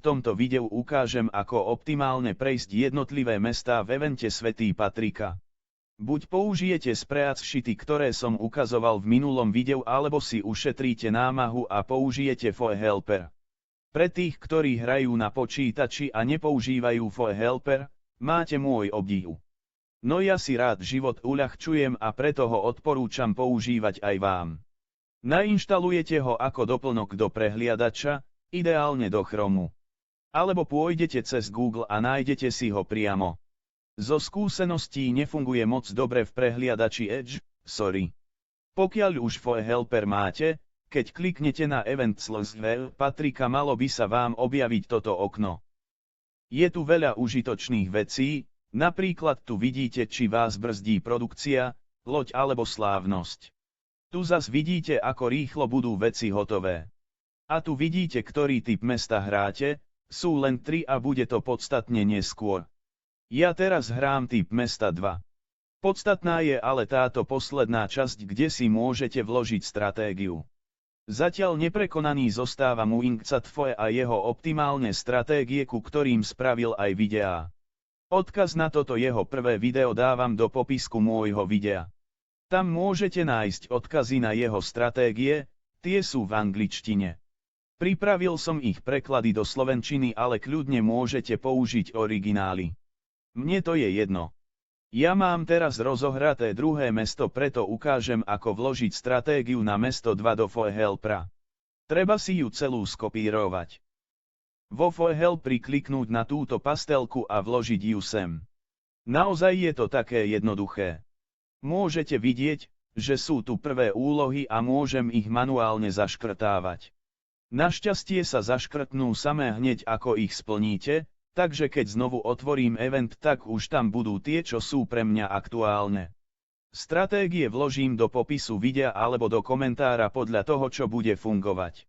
tomto videu ukážem, ako optimálne prejsť jednotlivé mestá v evente Svätý Patrika. Buď použijete spreac šity, ktoré som ukazoval v minulom videu, alebo si ušetríte námahu a použijete FOE Helper. Pre tých, ktorí hrajú na počítači a nepoužívajú FOE Helper, máte môj obdiv. No ja si rád život uľahčujem a preto ho odporúčam používať aj vám. Nainštalujete ho ako doplnok do prehliadača, ideálne do Chromu. Alebo pôjdete cez Google a nájdete si ho priamo. Zo skúseností nefunguje moc dobre v prehliadači Edge, sorry. Pokiaľ už FOE Helper máte, keď kliknete na event Svätého Patrika, malo by sa vám objaviť toto okno. Je tu veľa užitočných vecí, napríklad tu vidíte, či vás brzdí produkcia, loď alebo slávnosť. Tu zas vidíte, ako rýchlo budú veci hotové. A tu vidíte, ktorý typ mesta hráte, sú len 3 a bude to podstatne neskôr. Ja teraz hrám typ mesta 2. Podstatná je ale táto posledná časť, kde si môžete vložiť stratégiu. Zatiaľ neprekonaný zostáva Muingcat FOE a jeho optimálne stratégie, ku ktorým spravil aj videá. Odkaz na toto jeho prvé video dávam do popisku môjho videa. Tam môžete nájsť odkazy na jeho stratégie, tie sú v angličtine. Pripravil som ich preklady do slovenčiny, ale kľudne môžete použiť originály. Mne to je jedno. Ja mám teraz rozohraté druhé mesto, preto ukážem, ako vložiť stratégiu na mesto 2 do FOE Helpera. Treba si ju celú skopírovať. Vo FOE Helperi kliknúť na túto pastelku a vložiť ju sem. Naozaj je to také jednoduché. Môžete vidieť, že sú tu prvé úlohy a môžem ich manuálne zaškrtávať. Našťastie sa zaškrtnú samé hneď, ako ich splníte, takže keď znovu otvorím event, tak už tam budú tie, čo sú pre mňa aktuálne. Stratégie vložím do popisu videa alebo do komentára podľa toho, čo bude fungovať.